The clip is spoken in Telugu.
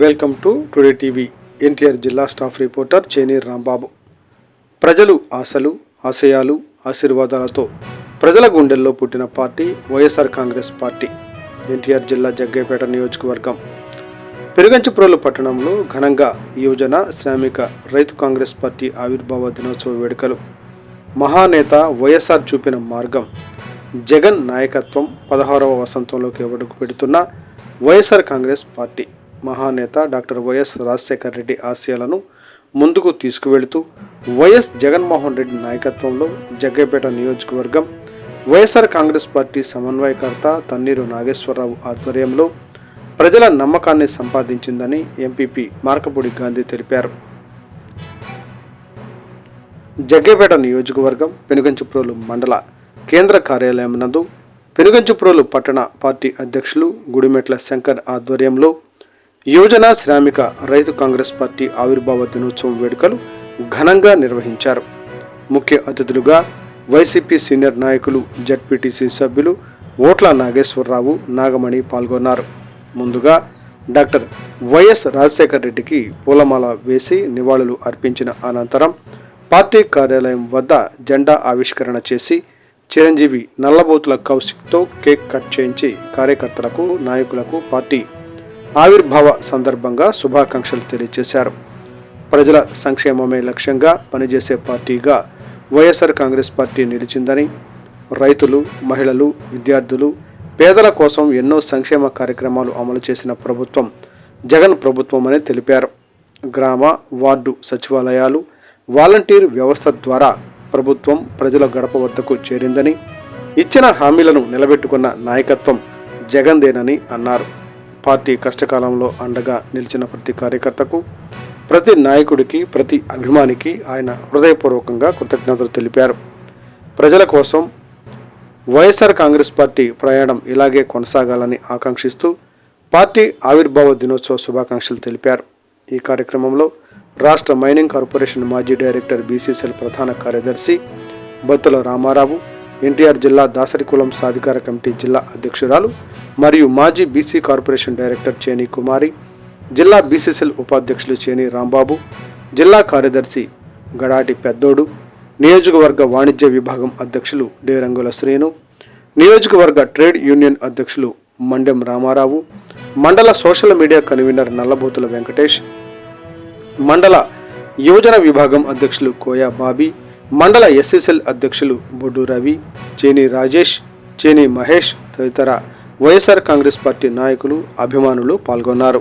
Welcome to today TV. NTR జిల్లా స్టాఫ్ రిపోర్టర్ చేని రాంబాబు. ప్రజలు ఆశలు, ఆశయాలు, ఆశీర్వాదాలతో ప్రజల గుండెల్లో పుట్టిన పార్టీ వైఎస్ఆర్ కాంగ్రెస్ పార్టీ. ఎన్టీఆర్ జిల్లా జగ్గయ్యపేట నియోజకవర్గం పెనుగంచిప్రోలు పట్టణంలో ఘనంగా యువజన శ్రామిక రైతు కాంగ్రెస్ పార్టీ ఆవిర్భావ దినోత్సవ వేడుకలు. మహానేత వైఎస్ఆర్ చూపిన మార్గం, జగన్ నాయకత్వం 16వ వసంతంలోకి అడుగు పెడుతున్న వైఎస్ఆర్ కాంగ్రెస్ పార్టీ. మహానేత డాక్టర్ వైఎస్ రాజశేఖర రెడ్డి ఆశయాలను ముందుకు తీసుకువెళుతూ వైఎస్ జగన్మోహన్ రెడ్డి నాయకత్వంలో జగ్గయ్యపేట నియోజకవర్గం వైఎస్ఆర్ కాంగ్రెస్ పార్టీ సమన్వయకర్త తన్నీరు నాగేశ్వరరావు ఆధ్వర్యంలో ప్రజల నమ్మకాన్ని సంపాదించిందని ఎంపీపీ మార్కపూడి గాంధీ తెలిపారు. జగ్గయ్యపేట నియోజకవర్గం పెనుగంచిప్రోలు మండల కేంద్ర కార్యాలయం నందు పెనుగంచిప్రోలు పట్టణ పార్టీ అధ్యక్షులు గుడిమెట్ల శంకర్ ఆధ్వర్యంలో యువజన శ్రామిక రైతు కాంగ్రెస్ పార్టీ ఆవిర్భావ దినోత్సవం వేడుకలు ఘనంగా నిర్వహించారు. ముఖ్య అతిథులుగా వైసీపీ సీనియర్ నాయకులు, జడ్పీటీసీ సభ్యులు ఓట్ల నాగేశ్వరరావు, నాగమణి పాల్గొన్నారు. ముందుగా డాక్టర్ వైఎస్ రాజశేఖర రెడ్డికి పూలమాల వేసి నివాళులు అర్పించిన అనంతరం పార్టీ కార్యాలయం వద్ద జెండా ఆవిష్కరణ చేసి చిరంజీవి నల్లబోతుల కౌశిక్తో కేక్ కట్ చేయించి కార్యకర్తలకు, నాయకులకు పార్టీ ఆవిర్భావ సందర్భంగా శుభాకాంక్షలు తెలియజేశారు. ప్రజల సంక్షేమమే లక్ష్యంగా పనిచేసే పార్టీగా వైఎస్ఆర్ కాంగ్రెస్ పార్టీ నిలిచిందని, రైతులు, మహిళలు, విద్యార్థులు, పేదల కోసం ఎన్నో సంక్షేమ కార్యక్రమాలు అమలు చేసిన ప్రభుత్వం జగన్ ప్రభుత్వం అని తెలిపారు. గ్రామ, వార్డు సచివాలయాలు, వాలంటీర్ వ్యవస్థ ద్వారా ప్రభుత్వం ప్రజల గడప వద్దకు చేరిందని, ఇచ్చిన హామీలను నిలబెట్టుకున్న నాయకత్వం జగన్దేనని అన్నారు. పార్టీ కష్టకాలంలో అండగా నిలిచిన ప్రతి కార్యకర్తకు, ప్రతి నాయకుడికి, ప్రతి అభిమానికి ఆయన హృదయపూర్వకంగా కృతజ్ఞతలు తెలిపారు. ప్రజల కోసం వైఎస్ఆర్ కాంగ్రెస్ పార్టీ ప్రయాణం ఇలాగే కొనసాగాలని ఆకాంక్షిస్తూ పార్టీ ఆవిర్భావ దినోత్సవ శుభాకాంక్షలు తెలిపారు. ఈ కార్యక్రమంలో రాష్ట్ర మైనింగ్ కార్పొరేషన్ మాజీ డైరెక్టర్, బీసీసీఎల్ ప్రధాన కార్యదర్శి బత్తుల రామారావు, ఎన్టీఆర్ జిల్లా దాసరికులం సాధికార కమిటీ జిల్లా అధ్యక్షురాలు మరియు మాజీ బీసీ కార్పొరేషన్ డైరెక్టర్ చేని కుమారి, జిల్లా బీసీసీఎల్ ఉపాధ్యక్షులు చేని రాంబాబు, జిల్లా కార్యదర్శి గడాటి పెద్దోడు, నియోజకవర్గ వాణిజ్య విభాగం అధ్యక్షులు డేరంగుల శ్రీను, నియోజకవర్గ ట్రేడ్ యూనియన్ అధ్యక్షులు మండెం రామారావు, మండల social media convener Nallabothula Venkatesh, మండల యువజన విభాగం అధ్యక్షులు కోయా బాబీ, మండల ఎస్ఎస్ఎల్ అధ్యక్షులు బొడ్డు రవి, చేని రాజేష్, చేని మహేష్ తదితర వైఎస్ఆర్ కాంగ్రెస్ పార్టీ నాయకులు, అభిమానులు పాల్గొన్నారు.